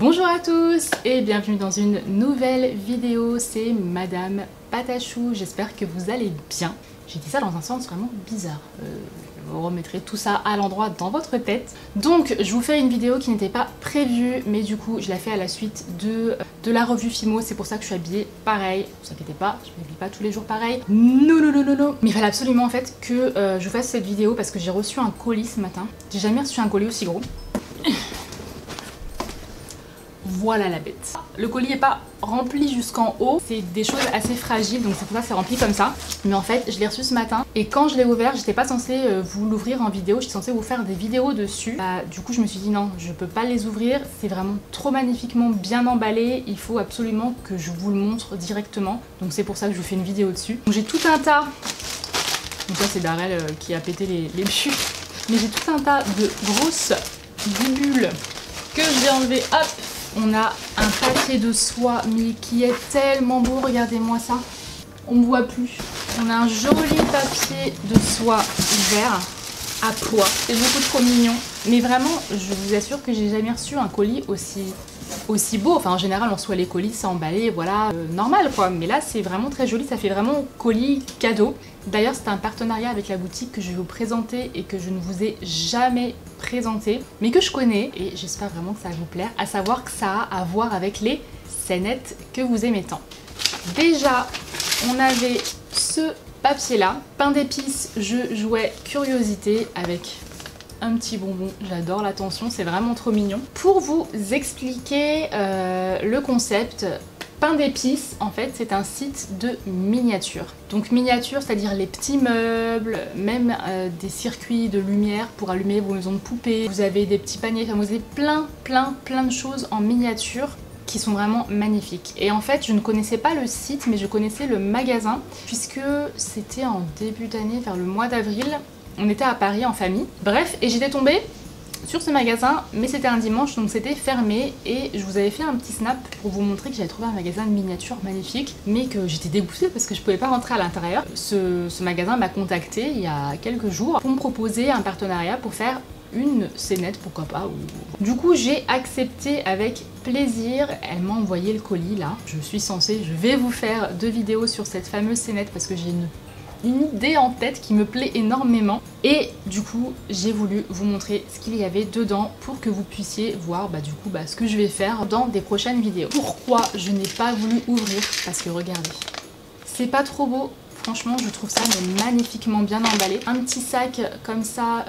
Bonjour à tous et bienvenue dans une nouvelle vidéo, c'est Madame Patachou, j'espère que vous allez bien. J'ai dit ça dans un sens vraiment bizarre, vous remettrez tout ça à l'endroit dans votre tête. Donc je vous fais une vidéo qui n'était pas prévue, mais du coup je la fais à la suite de la revue Fimo, c'est pour ça que je suis habillée pareil, ne vous inquiétez pas, je ne m'habille pas tous les jours pareil. Non. Mais il fallait absolument en fait que je fasse cette vidéo parce que j'ai reçu un colis ce matin. J'ai jamais reçu un colis aussi gros. Voilà la bête. Le colis n'est pas rempli jusqu'en haut, c'est des choses assez fragiles, donc c'est pour ça que c'est rempli comme ça. Mais en fait, je l'ai reçu ce matin et quand je l'ai ouvert, j'étais pas censée vous l'ouvrir en vidéo, j'étais censée vous faire des vidéos dessus. Du coup, je me suis dit non, je peux pas les ouvrir, c'est vraiment trop magnifiquement bien emballé, il faut absolument que je vous le montre directement. Donc c'est pour ça que je vous fais une vidéo dessus. Donc j'ai tout un tas, donc ça c'est Darrell qui a pété les bulles, mais j'ai tout un tas de grosses bulles que je vais enlever, hop. On a un papier de soie, mais qui est tellement beau, regardez-moi ça. On ne voit plus. On a un joli papier de soie vert à pois. C'est beaucoup trop mignon. Mais vraiment, je vous assure que j'ai jamais reçu un colis aussi beau. Enfin, en général, on reçoit les colis emballés, voilà, normal quoi. Mais là, c'est vraiment très joli. Ça fait vraiment colis cadeau. D'ailleurs, c'est un partenariat avec la boutique que je vais vous présenter et que je ne vous ai jamais présenté, mais que je connais et j'espère vraiment que ça va vous plaire, à savoir que ça a à voir avec les scénettes que vous aimez tant. Déjà, on avait ce papier-là, pain d'épices, je jouais curiosité avec un petit bonbon, j'adore l'attention, c'est vraiment trop mignon. Pour vous expliquer le concept, Pain d'épices, en fait, c'est un site de miniatures. Donc miniatures, c'est-à-dire les petits meubles, même des circuits de lumière pour allumer vos maisons de poupées. Vous avez des petits paniers, enfin, vous avez plein de choses en miniature qui sont vraiment magnifiques. Et en fait, je ne connaissais pas le site, mais je connaissais le magasin, puisque c'était en début d'année, vers le mois d'avril. On était à Paris en famille. Bref, et j'étais tombée sur ce magasin, mais c'était un dimanche donc c'était fermé et je vous avais fait un petit snap pour vous montrer que j'avais trouvé un magasin de miniatures magnifique, mais que j'étais dégoûtée parce que je pouvais pas rentrer à l'intérieur. Ce magasin m'a contacté il y a quelques jours pour me proposer un partenariat pour faire une scénette, pourquoi pas. Du coup j'ai accepté avec plaisir. Elle m'a envoyé le colis là. Je vais vous faire 2 vidéos sur cette fameuse scénette parce que j'ai une idée en tête qui me plaît énormément et du coup j'ai voulu vous montrer ce qu'il y avait dedans pour que vous puissiez voir ce que je vais faire dans des prochaines vidéos. Pourquoi je n'ai pas voulu ouvrir? Parce que regardez, c'est pas trop beau, franchement je trouve ça mais magnifiquement bien emballé. Un petit sac comme ça,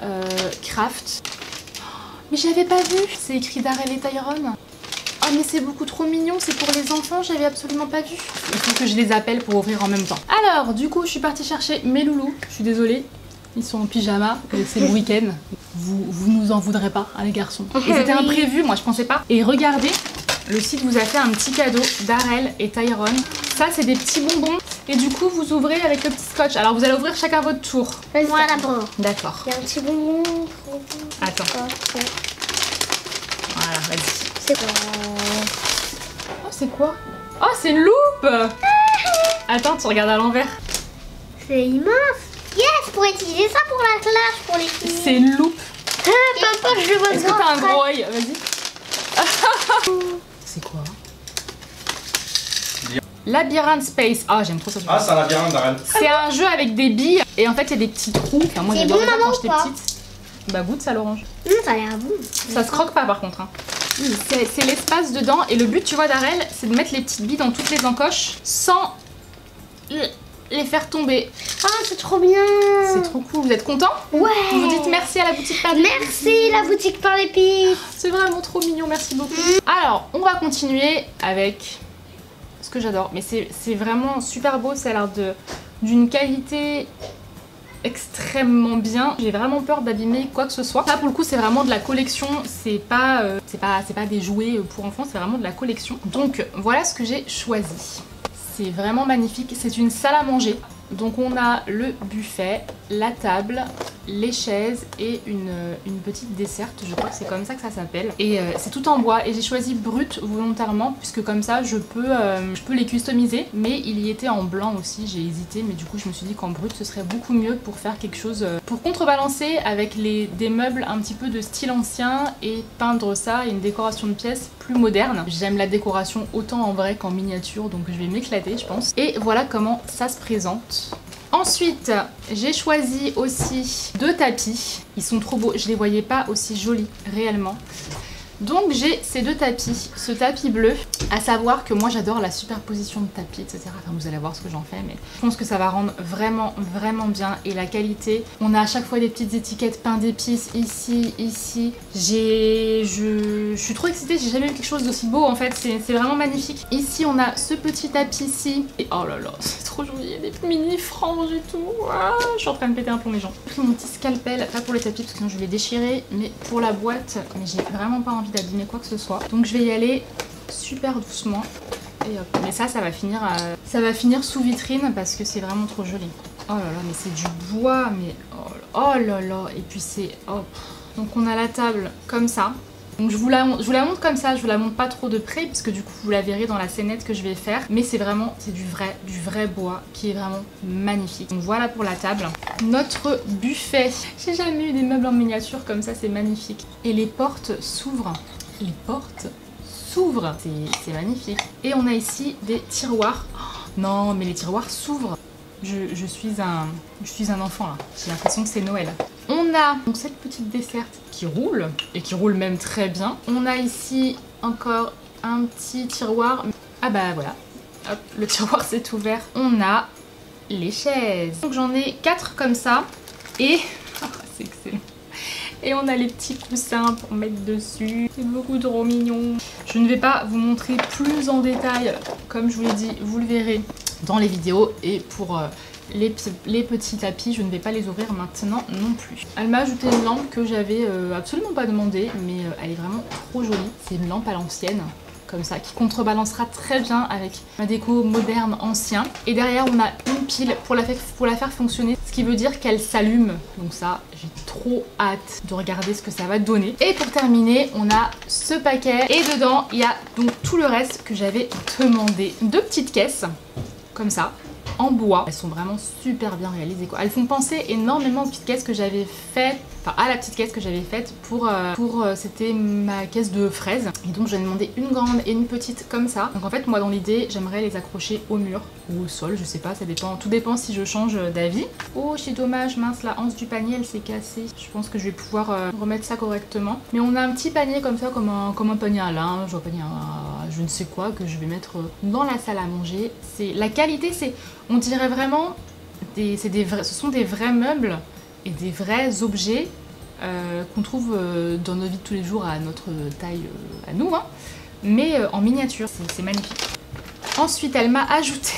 craft. Mais j'avais pas vu, c'est écrit Darrell et Tyrone. Oh mais c'est beaucoup trop mignon, c'est pour les enfants, j'avais absolument pas vu. Il faut que je les appelle pour ouvrir en même temps. Alors du coup je suis partie chercher mes loulous, je suis désolée, ils sont en pyjama, c'est le week-end. Vous nous en voudrez pas, hein, les garçons. Et c'était imprévu, moi je pensais pas. Et regardez, le site vous a fait un petit cadeau, Darrell et Tyrone. Ça c'est des petits bonbons et du coup vous ouvrez avec le petit scotch. Alors vous allez ouvrir chacun votre tour. Moi d'abord. D'accord. Il y a un petit bonbon. Attends. Voilà, vas-y. C'est quoi? Oh, c'est quoi? Oh, c'est une loupe! Attends, tu regardes à l'envers. C'est immense. Yes, pour utiliser ça pour la classe, pour les filles. C'est une loupe. Papa, je le vois. Est-ce que t'as un gros œil? Vas-y. C'est quoi? Labyrinthe Space. Ah, j'aime trop ça. Ah, c'est un labyrinthe, Darrell. C'est un jeu avec des billes et en fait, il y a des petits trous. Enfin, moi, j'adore ça quand j'étais petite. Bah, goûte ça, l'orange. Ça a l'air bon. Ça se croque pas, par contre. Hein. C'est l'espace dedans et le but, tu vois, Darrell, c'est de mettre les petites billes dans toutes les encoches sans les faire tomber. Ah, c'est trop bien. C'est trop cool. Vous êtes contents? Ouais. Vous dites merci à la boutique Pain d'épices. Merci la boutique Pain d'épices. C'est vraiment trop mignon, merci beaucoup. Alors, on va continuer avec ce que j'adore. Mais c'est vraiment super beau, ça a l'air d'une qualité extrêmement bien. J'ai vraiment peur d'abîmer quoi que ce soit. Ça pour le coup c'est vraiment de la collection, c'est pas des jouets pour enfants, c'est vraiment de la collection. Donc voilà ce que j'ai choisi. C'est vraiment magnifique, c'est une salle à manger. Donc on a le buffet, la table, les chaises et une petite desserte, je crois que c'est comme ça que ça s'appelle. Et c'est tout en bois et j'ai choisi brut volontairement puisque comme ça je peux les customiser. Mais il y était en blanc aussi, j'ai hésité, mais du coup je me suis dit qu'en brut ce serait beaucoup mieux pour faire quelque chose, pour contrebalancer avec des meubles un petit peu de style ancien et peindre ça et une décoration de pièces plus moderne. J'aime la décoration autant en vrai qu'en miniature, donc je vais m'éclater je pense. Et voilà comment ça se présente. Ensuite, j'ai choisi aussi 2 tapis. Ils sont trop beaux, je les voyais pas aussi jolis réellement. Donc j'ai ces 2 tapis, ce tapis bleu, à savoir que moi j'adore la superposition de tapis, etc. Enfin vous allez voir ce que j'en fais, mais je pense que ça va rendre vraiment bien. Et la qualité, on a à chaque fois des petites étiquettes pain d'épices ici, ici. Je suis trop excitée, j'ai jamais vu quelque chose d'aussi beau en fait, c'est vraiment magnifique. Ici on a ce petit tapis ci, et oh là là, c'est trop joli, il y a des mini franges et tout. Ah, je suis en train de péter un plomb mes gens. J'ai pris mon petit scalpel, pas pour les tapis parce que sinon je vais les déchirer, mais pour la boîte, mais j'ai vraiment pas envie d'abîmer quoi que ce soit. Donc je vais y aller super doucement. Et hop. Mais ça va finir sous vitrine parce que c'est vraiment trop joli. Oh là là, mais c'est du bois, mais oh là là. Et puis c'est hop. Donc on a la table comme ça. Donc je vous la montre comme ça, je vous la montre pas trop de près puisque du coup vous la verrez dans la scénette que je vais faire. Mais c'est du vrai bois qui est vraiment magnifique. Donc voilà pour la table. Notre buffet. J'ai jamais eu des meubles en miniature comme ça, c'est magnifique. Et les portes s'ouvrent. Les portes s'ouvrent, c'est magnifique. Et on a ici des tiroirs. Oh, non mais les tiroirs s'ouvrent. Je suis un enfant là, j'ai l'impression que c'est Noël. On a donc cette petite desserte qui roule, et qui roule même très bien. On a ici encore un petit tiroir. Ah bah voilà, hop, le tiroir s'est ouvert. On a les chaises. Donc j'en ai 4 comme ça, et... Oh, c'est excellent. Et on a les petits coussins pour mettre dessus. C'est beaucoup trop mignon. Je ne vais pas vous montrer plus en détail, comme je vous l'ai dit, vous le verrez dans les vidéos. Et pour les petits tapis, je ne vais pas les ouvrir maintenant non plus. Elle m'a ajouté une lampe que j'avais absolument pas demandé, mais elle est vraiment trop jolie. C'est une lampe à l'ancienne, comme ça, qui contrebalancera très bien avec ma déco moderne ancien. Et derrière on a une pile pour la faire fonctionner, ce qui veut dire qu'elle s'allume. Donc ça, j'ai trop hâte de regarder ce que ça va donner. Et pour terminer, on a ce paquet et dedans il y a donc tout le reste que j'avais demandé. 2 petites caisses comme ça, en bois. Elles sont vraiment super bien réalisées quoi. Elles font penser énormément aux petites caisses que j'avais faites, enfin à la petite caisse que j'avais faite pour c'était ma caisse de fraises. Et donc j'ai demandé une grande et une petite comme ça. Donc en fait moi dans l'idée j'aimerais les accrocher au mur ou au sol, je sais pas, ça dépend, tout dépend si je change d'avis. Oh c'est dommage, mince, la anse du panier elle s'est cassée. Je pense que je vais pouvoir remettre ça correctement. Mais on a un petit panier comme ça, comme un panier à linge, un panier à je ne sais quoi que je vais mettre dans la salle à manger. C'est la qualité, c'est, on dirait vraiment ce sont des vrais meubles et des vrais objets qu'on trouve dans nos vies de tous les jours à notre taille à nous, hein, mais en miniature, c'est magnifique. Ensuite, elle m'a ajouté,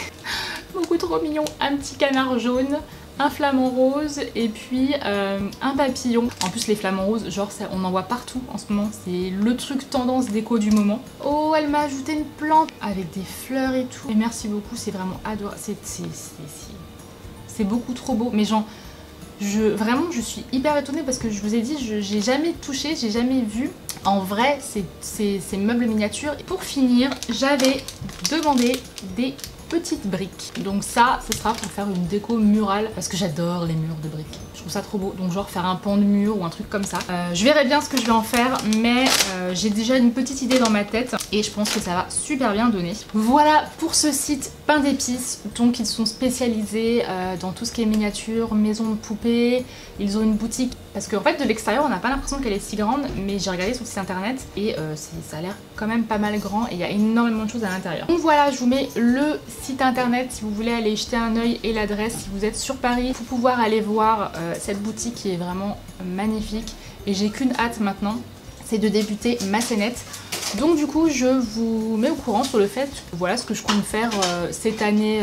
beaucoup trop mignon, un petit canard jaune, un flamant rose et puis un papillon. En plus les flamants roses, genre ça, on en voit partout en ce moment, c'est le truc tendance déco du moment. Oh, elle m'a ajouté une plante avec des fleurs et tout. Et merci beaucoup, c'est vraiment adorable, c'est beaucoup trop beau. Mais genre, vraiment je suis hyper étonnée parce que je vous ai dit, j'ai jamais touché, j'ai jamais vu en vrai ces meubles miniatures. Et pour finir, j'avais demandé des petites briques. Donc ça, ce sera pour faire une déco murale parce que j'adore les murs de briques. Je trouve ça trop beau. Donc genre faire un pan de mur ou un truc comme ça. Je verrai bien ce que je vais en faire, mais j'ai déjà une petite idée dans ma tête et je pense que ça va super bien donner. Voilà pour ce site Pain d'épices. Donc ils sont spécialisés dans tout ce qui est miniature, maison de poupées. Ils ont une boutique parce qu'en fait de l'extérieur on n'a pas l'impression qu'elle est si grande, mais j'ai regardé sur le site internet et ça a l'air quand même pas mal grand et il y a énormément de choses à l'intérieur. Donc voilà, je vous mets le site internet si vous voulez aller jeter un œil et l'adresse si vous êtes sur Paris pour pouvoir aller voir cette boutique qui est vraiment magnifique. Et j'ai qu'une hâte maintenant, c'est de débuter ma scénette. Donc du coup je vous mets au courant sur le fait, voilà ce que je compte faire cette année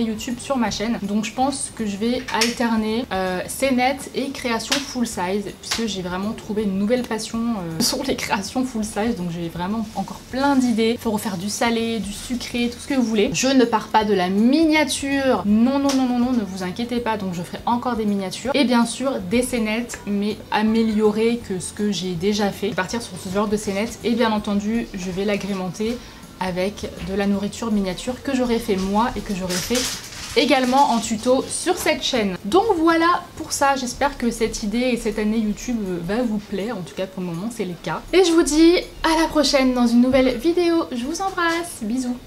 YouTube sur ma chaîne. Donc je pense que je vais alterner scénette et création full size, puisque j'ai vraiment trouvé une nouvelle passion sur les créations full size. Donc j'ai vraiment encore plein d'idées. Il faut refaire du salé, du sucré, tout ce que vous voulez. Je ne pars pas de la miniature, non, ne vous inquiétez pas. Donc je ferai encore des miniatures et bien sûr des scénettes, mais améliorées que ce que j'ai déjà fait. Je vais partir sur ce genre de scénettes et bien entendu je vais l'agrémenter avec de la nourriture miniature que j'aurais fait moi et que j'aurais fait également en tuto sur cette chaîne. Donc voilà pour ça, j'espère que cette idée et cette année YouTube va vous plaire, en tout cas pour le moment c'est le cas. Et je vous dis à la prochaine dans une nouvelle vidéo, je vous embrasse, bisous.